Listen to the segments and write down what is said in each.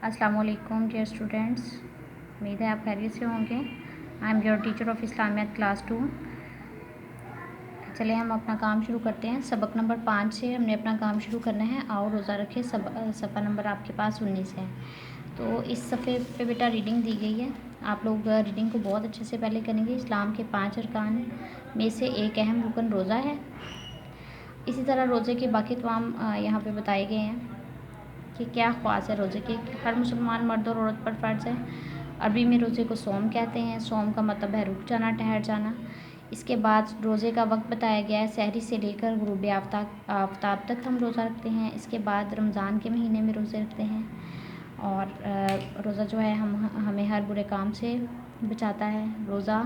अस्सलाम वालेकुम dear students, उम्मीद है आप खैरियत से होंगे। I am your teacher of इस्लामियत क्लास 2। चलिए हम अपना काम शुरू करते हैं। सबक नंबर 5 से हमने अपना काम शुरू करना है। आओ रोज़ा रखे। सफ़ा नंबर आपके पास 19 है। तो इस सफ़े पे बेटा रीडिंग दी गई है। आप लोग रीडिंग को बहुत अच्छे से पहले करेंगे। इस्लाम के 5 अरकान में से एक अहम रुकन रोज़ा है। इसी तरह रोज़े के बाकी तमाम यहाँ पे बताए गए हैं कि क्या ख़ास है रोज़े की। हर मुसलमान मर्द और औरत पर फ़र्ज़ है। अरबी में रोज़े को सौम कहते हैं। सौम का मतलब है रुक जाना, ठहर जाना। इसके बाद रोज़े का वक्त बताया गया है। सहरी से लेकर गुरूब आफ्ताब तक हम रोज़ा रखते हैं। इसके बाद रमज़ान के महीने में रोज़े रखते हैं। और रोज़ा जो है हमें हर बुरे काम से बचाता है। रोज़ा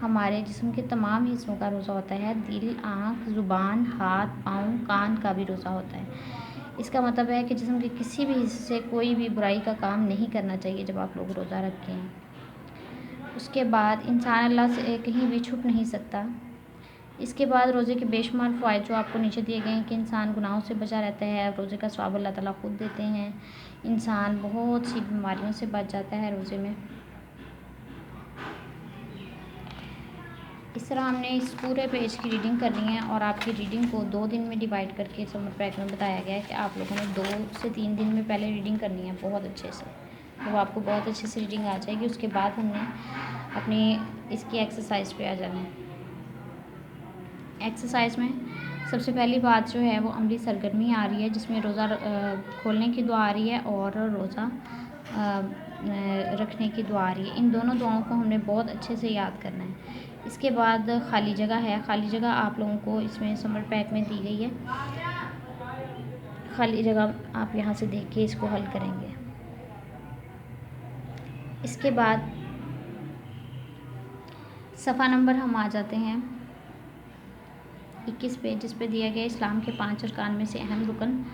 हमारे जिस्म के तमाम हिस्सों का रोज़ा होता है। दिल, आँख, ज़ुबान, हाथ, पाँव, कान का भी रोज़ा होता है। इसका मतलब है कि जिस्म के किसी भी हिस्से से कोई भी बुराई का काम नहीं करना चाहिए जब आप लोग रोज़ा रखें हैं। उसके बाद इंसान अल्लाह से कहीं भी छुप नहीं सकता। इसके बाद रोज़े के बेशुमार फ़वाइद जो आपको नीचे दिए गए हैं कि इंसान गुनाहों से बचा रहता है। रोज़े का सवाब अल्लाह ताला खुद देते हैं। इंसान बहुत सी बीमारियों से बच जाता है रोज़े में। इस तरह हमने इस पूरे पेज की रीडिंग करनी है और आपकी रीडिंग को 2 दिन में डिवाइड करके समर पैक में बताया गया है कि आप लोगों ने 2 से 3 दिन में पहले रीडिंग करनी है बहुत अच्छे से। तो आपको बहुत अच्छे से रीडिंग आ जाएगी। उसके बाद हमने अपनी इसकी एक्सरसाइज पे आ जाना है। एक्सरसाइज में सबसे पहली बात जो है वो अमली सरगर्मी आ रही है, जिसमें रोज़ा खोलने की दुआ आ रही है और रोज़ा रखने की दुआ आ रही है। इन दोनों दुआओं को हमने बहुत अच्छे से याद करना है। इसके बाद खाली जगह है। खाली जगह आप लोगों को इसमें समर पैक में दी गई है। खाली जगह आप यहाँ से देख के इसको हल करेंगे। इसके बाद सफ़ा नंबर हम आ जाते हैं 21 पे, जिस पे दिया गया इस्लाम के 5 अरकान में से अहम रुकन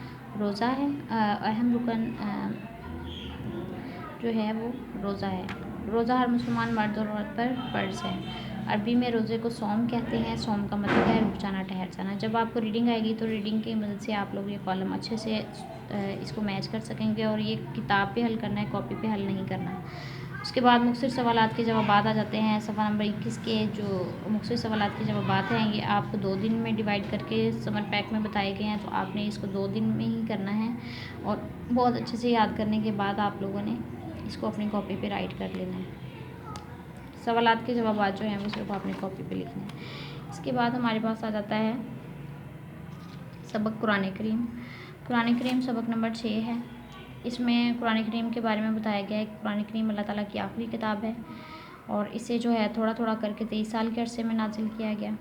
रोज़ा है। अहम रुकन जो है वो रोज़ा है। रोज़ा हर मुसलमान मर्द और औरत पर फ़र्ज़ है। अरबी में रोज़े को सौम कहते हैं। सौम का मतलब है रुक जाना, ठहर जाना। जब आपको रीडिंग आएगी तो रीडिंग की मदद से आप लोग ये कॉलम अच्छे से इसको मैच कर सकेंगे और ये किताब पे हल करना है, कॉपी पे हल नहीं करना। उसके बाद मुख्तसर सवालात के जवाबात आ जाते हैं। सफ़ा नंबर 21 के जो मुख्तसर सवालात के जवाबात हैं ये आपको 2 दिन में डिवाइड करके समर पैक में बताए गए हैं। तो आपने इसको 2 दिन में ही करना है और बहुत अच्छे से याद करने के बाद आप लोगों ने इसको अपनी कॉपी पे राइट कर लेना है। सवालात के जवाबात जो हैं वो सिर्फ आपने कॉपी पे लिखने हैं। इसके बाद हमारे पास आ जाता है सबक कुरान करीम। कुरान करीम सबक नंबर 6 है। इसमें कुरान करीम के बारे में बताया गया है कि कुरान करीम अल्लाह ताला की आखिरी किताब है और इसे जो है थोड़ा थोड़ा करके 23 साल के अरसे में नाजिल किया गया।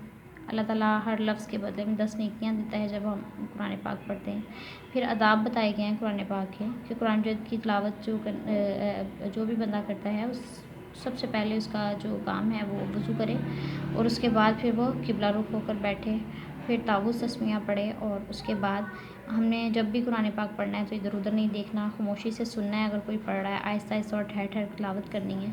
अल्लाह ताला हर लफ्ज़ के बदले में 10 नेकियां देता है जब हम कुरान पाक पढ़ते हैं। फिर आदाब बताए गए हैं कुरान पाक के कि कुरान की तिलावत जो भी बंदा करता है उस सबसे पहले उसका जो काम है वो वज़ू करे और उसके बाद फिर वो किबला रुख होकर बैठे, फिर तावुज़ तस्मीयाँ पढ़े और उसके बाद हमने जब भी कुरान पाक पढ़ना है तो इधर उधर नहीं देखना, खामोशी से सुनना है। अगर कोई पढ़ रहा है आहिस्ता आहिस्ता और ठहर ठहर तिलावत करनी है।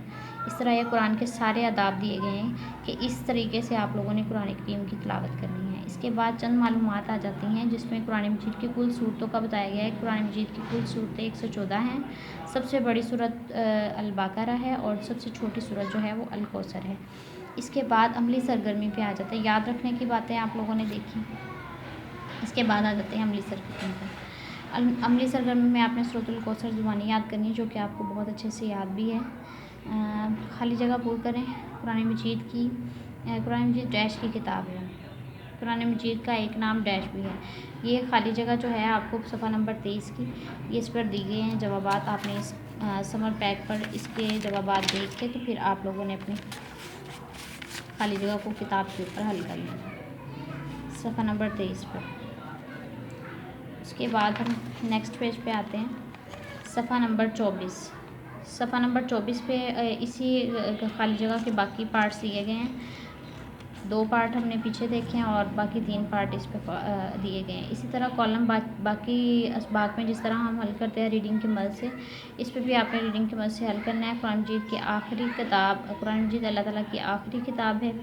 इस तरह ये कुरान के सारे आदाब दिए गए हैं कि इस तरीके से आप लोगों ने कुरान करीम की तिलावत करनी है। इसके बाद चंद मालूमात आ जाती हैं जिसमें कुरान मजीद की कुल सूरतों का बताया गया है। कुरान मजीद की कुल सूरतें 114 हैं। सबसे बड़ी सूरत अल बकरा है और सबसे छोटी सूरत जो है वो अल कौसर है। इसके बाद अमली सरगर्मी पे आ जाता है। याद रखने की बातें आप लोगों ने देखी। इसके बाद आ जाते हैं अमली सरगर्मी पर। अमली सरगर्मी में आपने सूरतुल कौसर ज़ुबानी याद करनी है जो कि आपको बहुत अच्छे से याद भी है। खाली जगह पूर करें। कुरान मजीद डैश की किताब है। कुरान मजीद का एक नाम डैश भी है। ये खाली जगह जो है आपको सफ़ा नंबर 23 की ये इस पर दी गए हैं जवाबात। आपने इस समर पैक पर इसके जवाबात देख के तो फिर आप लोगों ने अपनी खाली जगह को किताब के ऊपर हल कर लेना सफ़ा नंबर 23 पर। उसके बाद हम नेक्स्ट पेज पे आते हैं सफ़ा नंबर 24। सफ़ा नंबर 24 पे इसी खाली जगह के बाकी पार्ट्स दिए गए हैं। 2 पार्ट हमने पीछे देखे हैं और बाकी 3 पार्ट इस पे दिए गए हैं। इसी तरह कॉलम बाकी असबाक में जिस तरह हम हल करते हैं रीडिंग की मदद से, इस पे भी आपने रीडिंग की मदद से हल करना है। कुरान मजीद की आखिरी किताब कुरान मजीद अल्लाह ताला की आखिरी किताब है।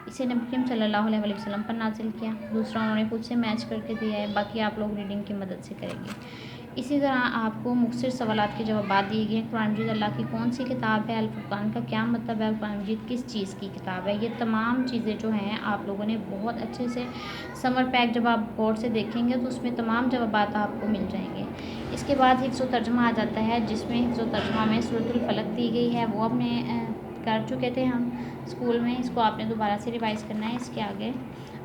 इसे नबी करीम सल्लल्लाहु अलैहि वसल्लम पर नाजिल किया। दूसरा उन्होंने खुद से मैच करके दिया है। बाकी आप लोग रीडिंग की मदद से करेंगे। इसी तरह आपको मुख्तसर सवालात के जवाब दिए गए हैं। कुरान मजीद अल्लाह की कौन सी किताब है, अल फुरकान का क्या मतलब है, कुरान मजीद किस चीज़ की किताब है। ये तमाम चीज़ें जो हैं आप लोगों ने बहुत अच्छे से समर पैक जब आप गौर से देखेंगे तो उसमें तमाम जवाब आपको मिल जाएंगे। इसके बाद हिफ्ज़ व तर्जुमा आ जाता है, जिसमें हिफ्ज़ व तर्जुमा में सूरतुल फलक दी गई है। वो अपने कर चुके थे हम स्कूल में, इसको आपने दोबारा से रिवाइज़ करना है। इसके आगे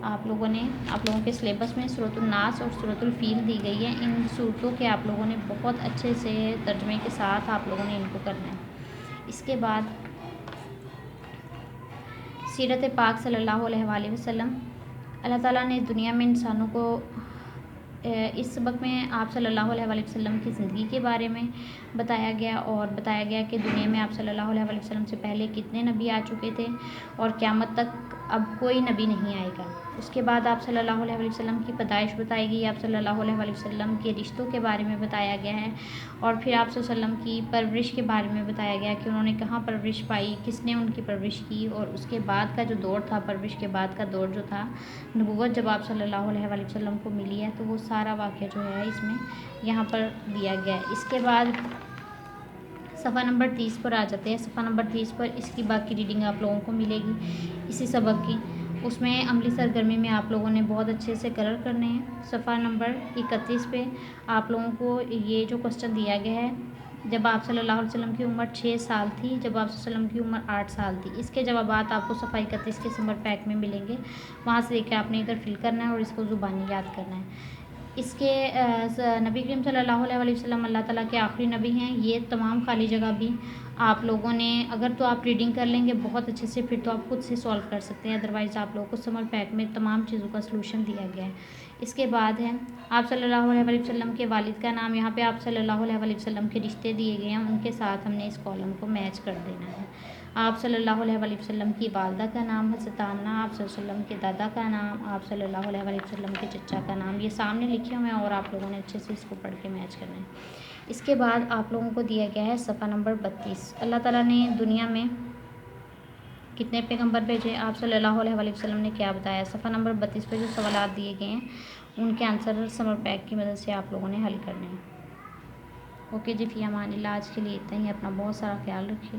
आप लोगों के सिलेबस में सूरतुल नास और सूरतुल फील दी गई है। इन सूरतों के आप लोगों ने बहुत अच्छे से तर्जुमे के साथ आप लोगों ने इनको करना है। इसके बाद सीरत पाक सल्लल्लाहु अलैहि वसल्लम, अल्लाह ताला ने दुनिया में इंसानों को इस सबक में आप सल्लल्लाहु अलैहि वसल्लम की ज़िंदगी के बारे में बताया गया और बताया गया कि दुनिया में आप सल्लल्लाहु अलैहि वसल्लम से पहले कितने नबी आ चुके थे और क़यामत तक अब कोई नबी नहीं आएगा। उसके बाद आप सल्लल्लाहु अलैहि वसल्लम की पैदाइश बताई गई, आप सल्लल्लाहु अलैहि वसल्लम के रिश्तों के बारे में बताया गया है और फिर आप सल्लल्लाहु अलैहि वसल्लम की परवरिश के बारे में बताया गया कि उन्होंने कहाँ परवरिश पाई, किसने उनकी परवरिश की और उसके बाद का जो दौर था, परवरिश के बाद का दौर जो था, नबूवत जब आप सल्लल्लाहु अलैहि वसल्लम को मिली है, तो वो सारा वाक़या जो है इसमें यहाँ पर दिया गया है। इसके बाद सफ़ा नंबर 30 पर आ जाते हैं। सफ़ा नंबर 30 पर इसकी बाकी रीडिंग आप लोगों को मिलेगी इसी सबक की। उसमें अमली सरगर्मी में आप लोगों ने बहुत अच्छे से कलर करने हैं। सफ़ा नंबर 31 पे आप लोगों को ये जो क्वेश्चन दिया गया है, जब आप सल्लल्लाहु अलैहि वसल्लम की उम्र 6 साल थी, जब आप वसल्लम की उम्र 8 साल थी, इसके जवाबात आपको सफ़ा 31 के समर पैक में मिलेंगे। वहाँ से देख के आपने इधर फिल करना है और इसको ज़ुबानी याद करना है। इसके नबी करीम सल्लल्लाहु अलैहि वसल्लम अल्लाह ताला के आखिरी नबी हैं। ये तमाम खाली जगह भी आप लोगों ने, अगर तो आप रीडिंग कर लेंगे बहुत अच्छे से, फिर तो आप खुद से सॉल्व कर सकते हैं। अदरवाइज़ आप लोगों को समर पैक में तमाम चीज़ों का सलूशन दिया गया है। इसके बाद है आप सल्लल्लाहु अलैहि वसल्लम के वालिद का नाम। यहाँ पे आप सल्लल्लाहु अलैहि वसल्लम के रिश्ते दिए गए हैं, उनके साथ हमने इस कॉलम को मैच कर देना है। आप सल्लल्लाहु अलैहि वसल्लम की वालदा का नाम हज़रत आमना, आप सल्लल्लाहु अलैहि वसल्लम के दादा का नाम, आप सल्लल्लाहु अलैहि वसल्लम के चचा का नाम, ये सामने लिखे हुए हैं और आप लोगों ने अच्छे से इसको पढ़ के मैच करना है। इसके बाद आप लोगों को दिया गया है सफ़ा नंबर 32। अल्लाह ताला ने दुनिया में कितने पैगंबर भेजे, आप सल्लल्लाहु अलैहि वसल्लम ने क्या बताया। सफ़ा नंबर 32 पे जो सवालात दिए गए हैं उनके आंसर समर पैक की मदद से आप लोगों ने हल करने हैं। ओके जी, फ़ी अमानिल्लाह। आज के लिए इतना ही। अपना बहुत सारा ख्याल रखिए।